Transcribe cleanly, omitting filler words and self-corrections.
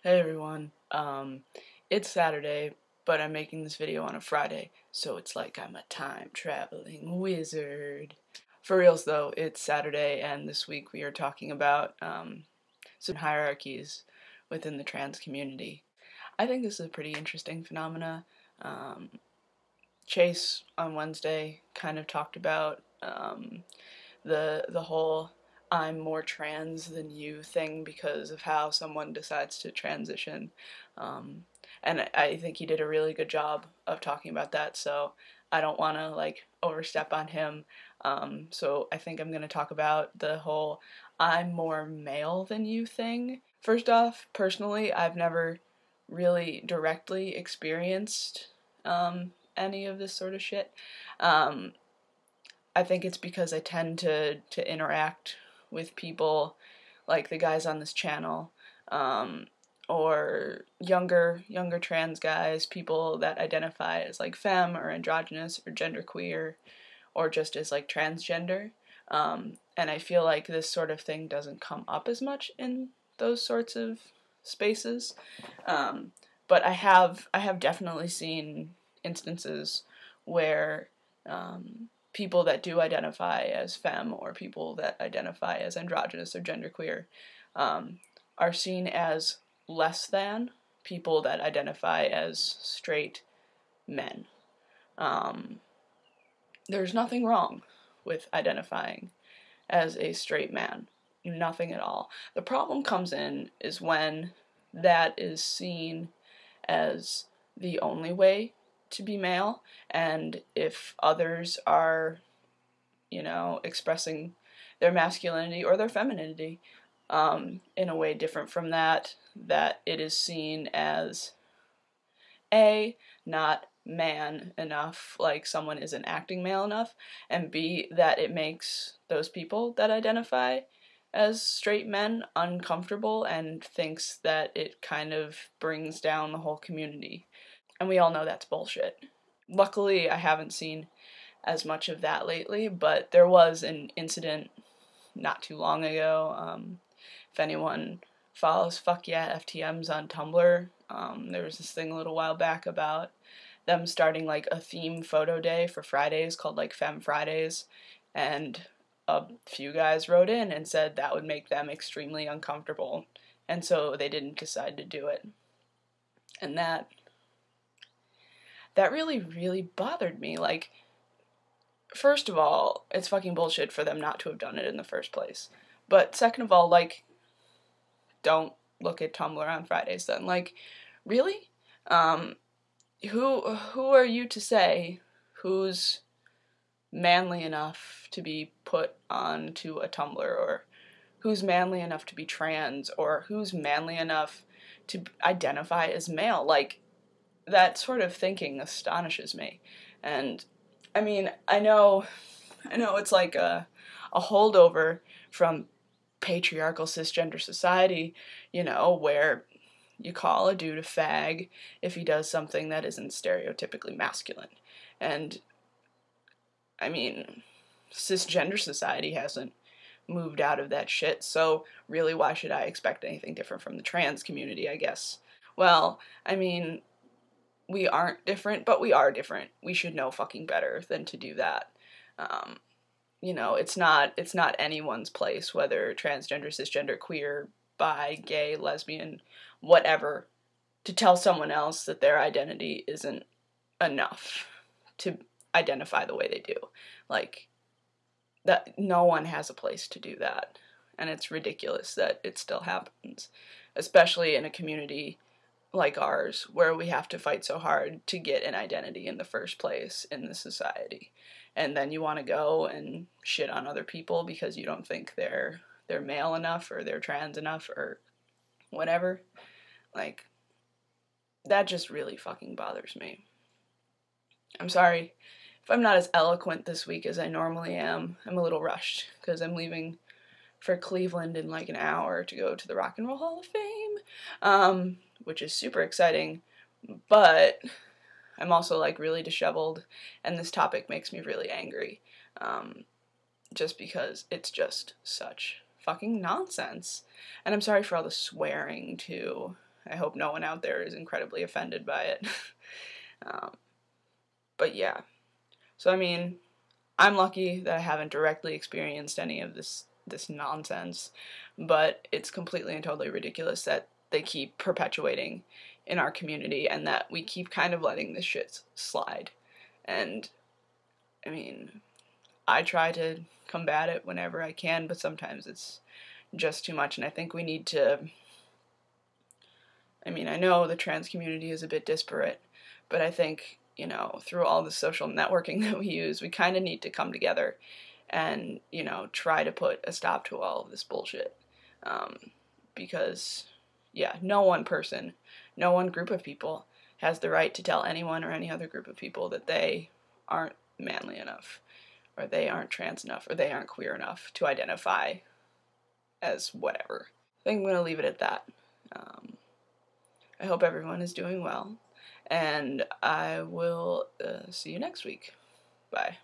Hey everyone, it's Saturday, but I'm making this video on a Friday, so it's like I'm a time-traveling wizard. For reals though, it's Saturday, and this week we are talking about some hierarchies within the trans community. I think this is a pretty interesting phenomena. Chase on Wednesday kind of talked about the whole I'm more trans than you thing because of how someone decides to transition. And I think he did a really good job of talking about that, so I don't want to like overstep on him. So I think I'm going to talk about the whole I'm more male than you thing. First off, personally, I've never really directly experienced any of this sort of shit. I think it's because I tend to interact with people like the guys on this channel, or younger trans guys, people that identify as like femme or androgynous or genderqueer, or just as like transgender. And I feel like this sort of thing doesn't come up as much in those sorts of spaces. But I have definitely seen instances where people that do identify as femme or people that identify as androgynous or genderqueer are seen as less than people that identify as straight men. There's nothing wrong with identifying as a straight man. Nothing at all. The problem comes in is when that is seen as the only way to be male, and if others are, expressing their masculinity or their femininity in a way different from that, that it is seen as A, not man enough, like someone isn't acting male enough, and B, that it makes those people that identify as straight men uncomfortable and thinks that it kind of brings down the whole community. And we all know that's bullshit. Luckily, I haven't seen as much of that lately, but there was an incident not too long ago. If anyone follows Fuck Yeah FTMs on Tumblr, there was this thing a little while back about them starting like a theme photo day for Fridays called like Femme Fridays, and a few guys wrote in and said that would make them extremely uncomfortable, and so they didn't decide to do it. And that really bothered me. Like, first of all, it's fucking bullshit for them not to have done it in the first place. But second of all, like, don't look at Tumblr on Fridays then. Like, really? Who are you to say who's manly enough to be put onto a Tumblr, or who's manly enough to be trans, or who's manly enough to identify as male? Like, that sort of thinking astonishes me. And I mean, I know it's like a holdover from patriarchal cisgender society, where you call a dude a fag if he does something that isn't stereotypically masculine. And I mean, cisgender society hasn't moved out of that shit, so really why should I expect anything different from the trans community, I guess? Well, I mean, we aren't different, but we are different. We should know fucking better than to do that. It's not anyone's place, whether transgender, cisgender, queer, bi, gay, lesbian, whatever, to tell someone else that their identity isn't enough to identify the way they do. Like, that no one has a place to do that. And it's ridiculous that it still happens, especially in a community like ours, where we have to fight so hard to get an identity in the first place in the society. And then you want to go and shit on other people because you don't think they're male enough or they're trans enough or whatever. Like, that just really fucking bothers me. I'm sorry if I'm not as eloquent this week as I normally am. I'm a little rushed because I'm leaving for Cleveland in like an hour to go to the Rock and Roll Hall of Fame, which is super exciting, but I'm also like really disheveled, and this topic makes me really angry, just because it's just such fucking nonsense. And I'm sorry for all the swearing too. I hope no one out there is incredibly offended by it. But yeah. So, I mean, I'm lucky that I haven't directly experienced any of this nonsense, but it's completely and totally ridiculous that they keep perpetuating in our community and that we keep kind of letting this shit slide. And, I mean, I try to combat it whenever I can, but sometimes it's just too much, and I think we need to, I mean, I know the trans community is a bit disparate, but I think, you know, through all the social networking that we use, we kind of need to come together and, you know, try to put a stop to all of this bullshit. Because, yeah, no one person, no one group of people has the right to tell anyone or any other group of people that they aren't manly enough, or they aren't trans enough, or they aren't queer enough to identify as whatever. I think I'm going to leave it at that. I hope everyone is doing well, and I will see you next week. Bye.